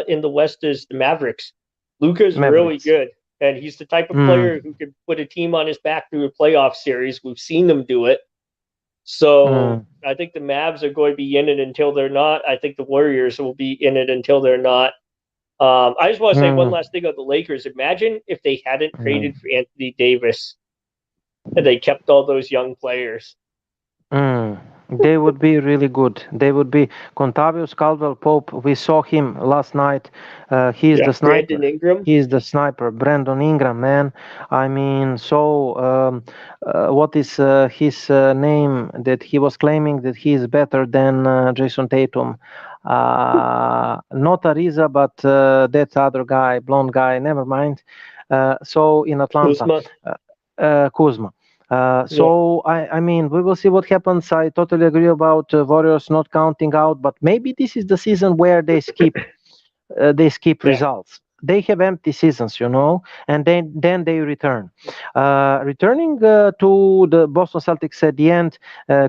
in the West is the Mavericks. Luka's really Mavericks. good, and he's the type of Mm, player who can put a team on his back through a playoff series. We've seen them do it. So mm, I think the Mavs are going to be in it until they're not. I think the Warriors will be in it until they're not. I just want to say one mm, last thing about the Lakers. Imagine if they hadn't mm, traded for Anthony Davis and they kept all those young players. mm. They would be really good. They would be Contavious Caldwell Pope. We saw him last night. He is Yeah, the Brandon sniper. Ingram. He is the sniper. Brandon Ingram, man. I mean, so what is his name that he was claiming that he is better than Jason Tatum? Not Ariza, but that other guy, blonde guy. Never mind. So in Atlanta, Kuzma. uh, Kuzma. Yeah, So I mean, we will see what happens. I totally agree about Warriors not counting out, but maybe this is the season where they skip yeah. results. They have empty seasons, and then they return. Returning to the Boston Celtics at the end,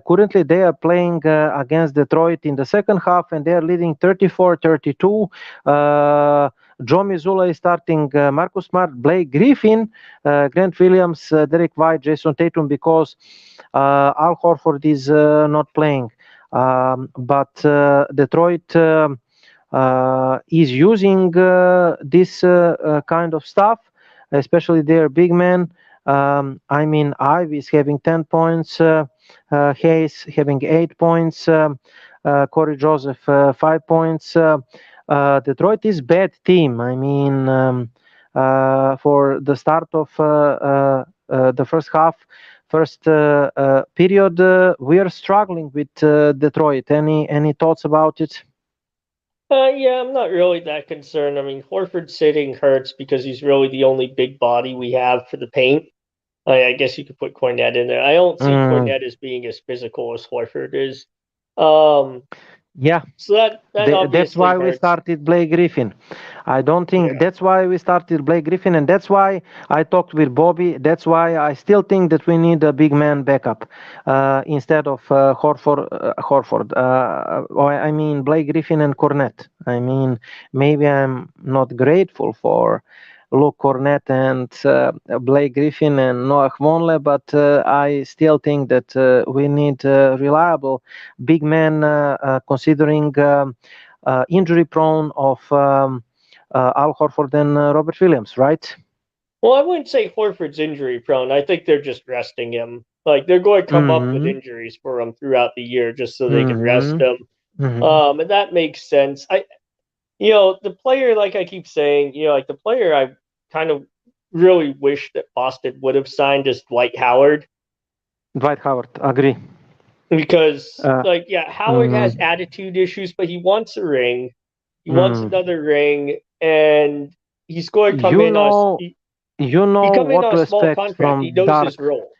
currently they are playing against Detroit in the second half, and they are leading 34-32. Joe Mazzulla is starting Marcus Smart, Blake Griffin, Grant Williams, Derek White, Jason Tatum, because Al Horford is not playing. But Detroit is using this kind of stuff, especially their big men. I mean, Ivy is having 10 points, Hayes having 8 points, Corey Joseph 5 points. Detroit is bad team. I mean, for the start of the first half, first period, we are struggling with Detroit. Any thoughts about it? Yeah, I'm not really that concerned. I mean, Horford sitting hurts because he's really the only big body we have for the paint. I guess you could put Cornette in there. I don't see Mm, Cornette as being as physical as Horford is. Um, Yeah, So that that's obviously why we hurts. started Blake Griffin. I don't think Yeah. that's why we started Blake Griffin, and that's why I talked with Bobby. That's why I still think that we need a big man backup instead of Horford. I mean Blake Griffin and Cornette. I mean, maybe I'm not grateful for Luke Cornette and Blake Griffin and Noah Vonleh, but I still think that we need reliable big man considering injury prone of Al Horford and Robert Williams, right? Well, I wouldn't say Horford's injury prone. I think they're just resting him. Like they're going to come up with Mm-hmm. injuries for him throughout the year just so they can rest Mm-hmm. him. Mm-hmm. And that makes sense. The player, like I keep saying, like the player I kind of really wish that Boston would have signed is Dwight Howard Dwight Howard, agree. because, Uh, like, yeah, Howard has mm, attitude issues, but he wants a ring. He wants mm. another ring, and he's going to come You in on know, you he know come in what on to a small expect contract. He from knows his Dark. role.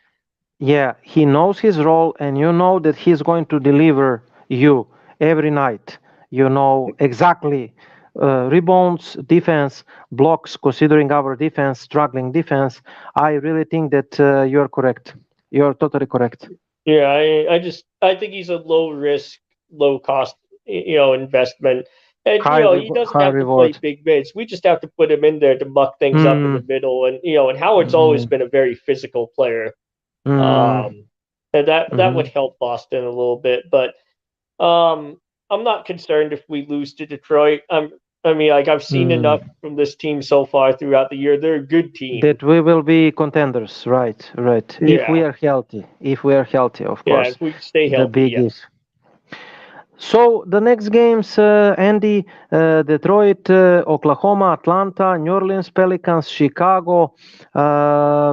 Yeah, he knows his role, and you know that he's going to deliver you every night. You know exactly rebounds, defense, blocks, considering our defense, struggling defense. I really think that you're correct. You're totally correct. Yeah, I think he's a low risk, low cost, investment. And he doesn't High have to play reward. big minutes. We just have to put him in there to muck things up in the Mm, middle. And and Howard's always mm, been a very physical player. mm, Um, and that would mm, help Boston a little bit. But I'm not concerned if we lose to Detroit. I mean, like I've seen enough mm. from this team so far throughout the year. They're a good team. That we will be contenders, right? Right. Yeah, If we are healthy, of yeah. course. If we stay The healthy, big if. yes. So the next games, Andy, Detroit, Oklahoma, Atlanta, New Orleans Pelicans, Chicago.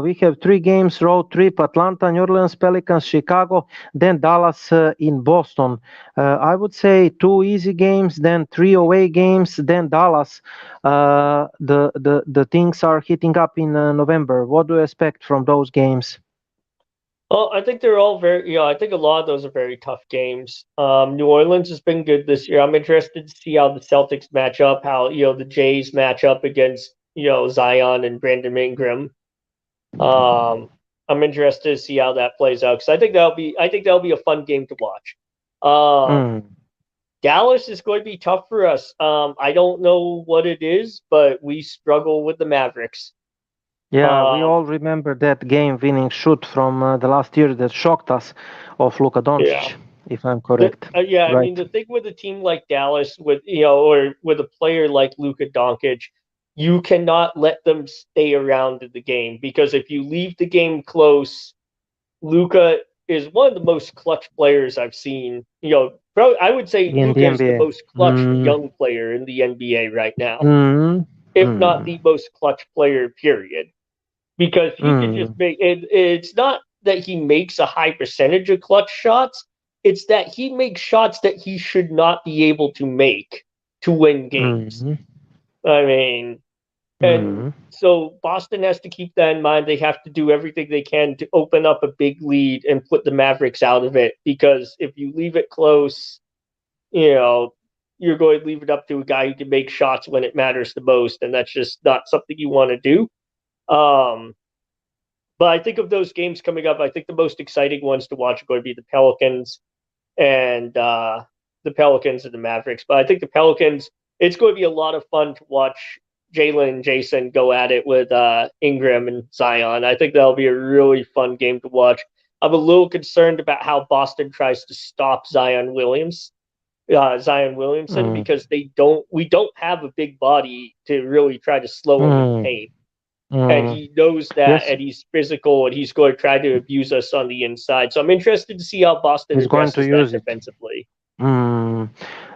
We have 3 games road trip: Atlanta, New Orleans Pelicans, Chicago, then Dallas in Boston. I would say 2 easy games, then 3 away games, then Dallas. The things are heating up in November. What do you expect from those games? Well, I think they're all very, I think a lot of those are very tough games. New Orleans has been good this year. I'm interested to see how the Celtics match up, how, the Jays match up against, Zion and Brandon Ingram. Um, I'm interested to see how that plays out because I think that'll be a fun game to watch. Um, Mm. Dallas is going to be tough for us. I don't know what it is, but we struggle with the Mavericks. Yeah, we Um, all remember that game-winning shoot from the last year that shocked us of Luka yeah. Doncic, if I'm correct. Yeah, I mean Right. the thing with a team like Dallas, with or with a player like Luka Doncic, you cannot let them stay around in the game because if you leave the game close, Luka is one of the most clutch players I've seen. I would say In the Luka is the NBA. most clutch Mm, young player in the NBA right now, mm, if not mm, the most clutch player. Period. Because he could just mm, make it. It's not that he makes a high percentage of clutch shots. It's that he makes shots that he should not be able to make to win games. mm, I mean, and mm. so Boston has to keep that in mind. They have to do everything they can to open up a big lead and put the Mavericks out of it. Because if you leave it close, you know, you're going to leave it up to a guy who can make shots when it matters the most, and that's just not something you want to do. Um, But I think of those games coming up, I think the most exciting ones to watch are going to be and the Pelicans and the Mavericks. But I think the Pelicans, it's going to be a lot of fun to watch Jalen and Jason go at it with Ingram and Zion. I think that'll be a really fun game to watch. I'm a little concerned about how Boston tries to stop Zion Williamson, Mm, because we don't have a big body to really try to slow him in mm, paint, and mm. he knows that, Yes, and he's physical, and he's going to try to abuse us on the inside. So I'm interested to see how Boston he's going to addresses that use it. defensively. Mm.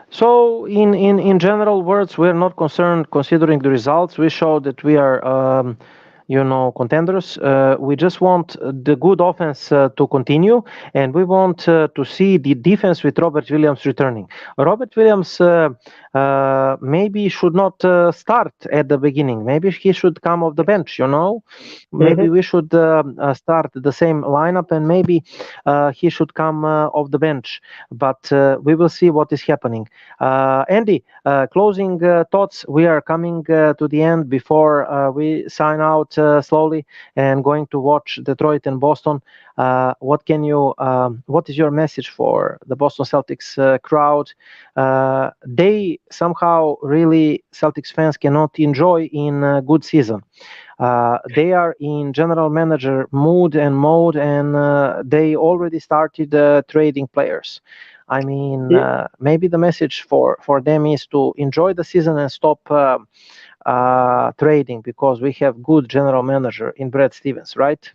So, in general words, we're not concerned considering the results. We show that we are contenders. We just want the good offense to continue, and we want to see the defense with Robert Williams returning. Robert Williams maybe should not start at the beginning. Maybe he should come off the bench. Maybe Hmm. we should start the same lineup, and maybe he should come off the bench. But we will see what is happening. Andy, closing thoughts. We are coming to the end before we sign out slowly and going to watch Detroit and Boston. What is your message for the Boston Celtics crowd? They somehow really Celtics fans cannot enjoy in a good season. They are in general manager mood and mode, and they already started trading players. I mean, maybe the message for them is to enjoy the season and stop trading, because we have good general manager in Brad Stevens, right?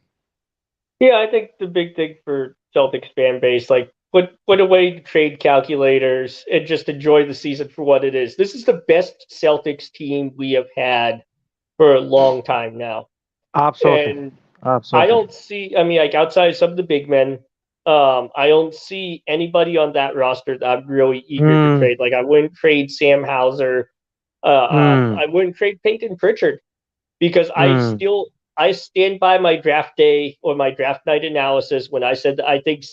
Yeah, I think the big thing for Celtics fan base, like put away the trade calculators and just enjoy the season for what it is. This is the best Celtics team we have had for a long time now. Absolutely, And I absolutely. don't see, I mean, like outside some of the big men, I don't see anybody on that roster that I'm really eager to Mm, trade. Like I wouldn't trade Sam Hauser. mm, I wouldn't trade Peyton Pritchard because mm, I stand by my draft day or my draft night analysis when I said that I think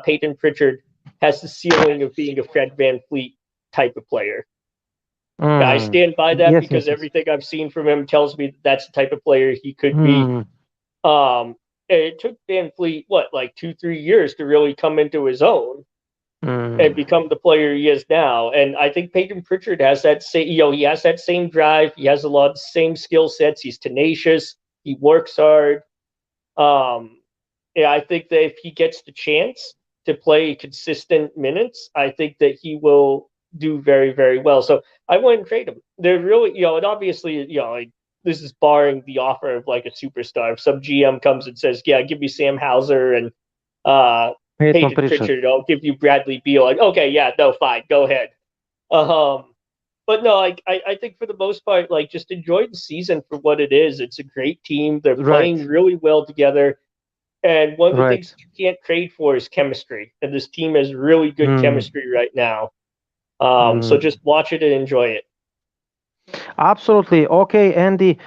Peyton Pritchard has the ceiling of being a Fred Van Fleet type of player. I mm. stand by that Yes, because yes, yes. everything I've seen from him tells me that that's the type of player he could be. Mm, It took Van Fleet what, like 2-3 years to really come into his own and mm, become the player he is now. And I think Peyton Pritchard has that same, he has that same drive. He has a lot of the same skill sets. He's tenacious. He works hard. Um, yeah, I think that if he gets the chance to play consistent minutes, I think that he will do very, very well. So I wouldn't trade him. They're really, and obviously, like this is barring the offer of like a superstar. If some GM comes and says, "Yeah, give me Sam Hauser and uh, Peyton Peyton Pritchard. Pritchard, I'll give you Bradley Beal," like, okay, yeah, no, fine, go ahead. Um, but no, like I think for the most part, like just enjoy the season for what it is. It's a great team. They're playing Right, really well together. And one of the right. things you can't trade for is chemistry. And this team has really good Mm, chemistry right now. So mm. just watch it and enjoy it. Absolutely. Okay, Andy,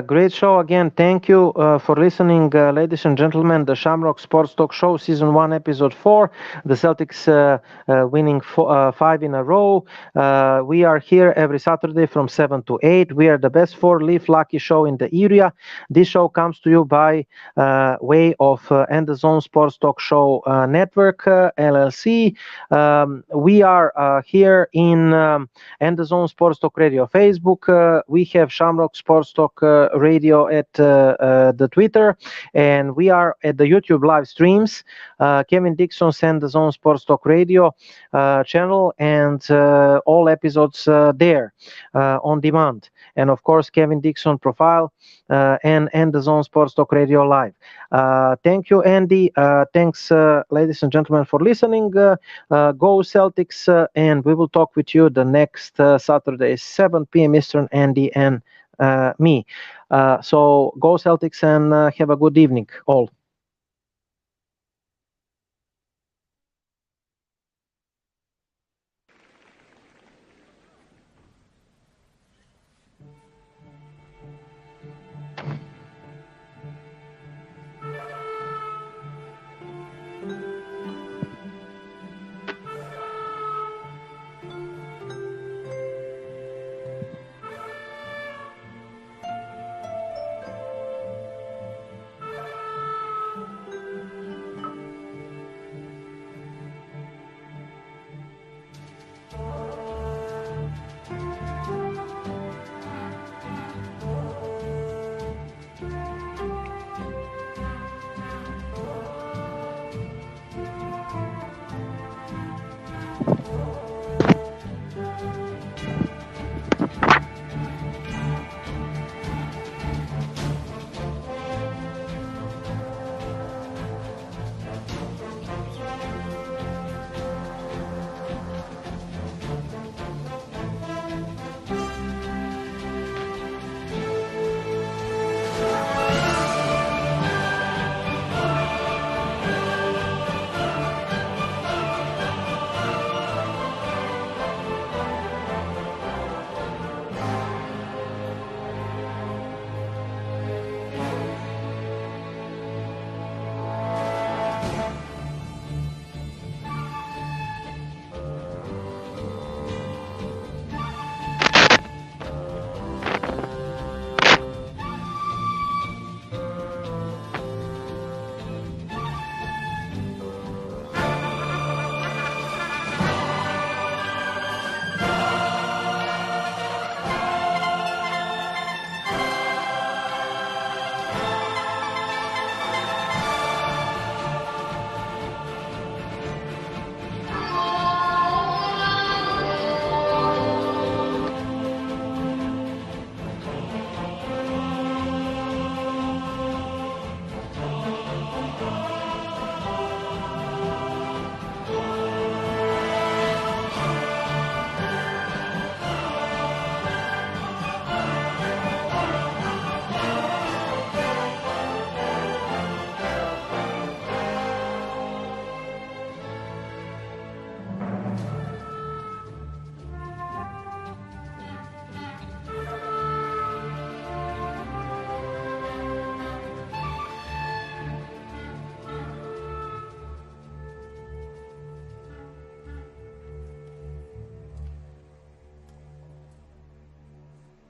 great show again. Thank you for listening, ladies and gentlemen. The Shamrock Sports Talk Show, Season 1, Episode 4. The Celtics winning 5 in a row. We are here every Saturday from 7 to 8. We are the best 4 Leaf Lucky show in the area. This show comes to you by way of and the Zone Sports Talk Show Network, LLC. We are here in and the Zone Sports Talk Radio Facebook. We have Shamrock Sports Talk Radio at the Twitter, and we are at the YouTube live streams. Kevin Dixon sent the Zone Sports Talk Radio channel, and all episodes there on demand. And of course, Kevin Dixon profile and the Zone Sports Talk Radio live. Thank you, Andy. Thanks, ladies and gentlemen, for listening. Go Celtics, and we will talk with you the next Saturday, 7 p.m. Eastern, Andy and me. So go Celtics, and have a good evening, all.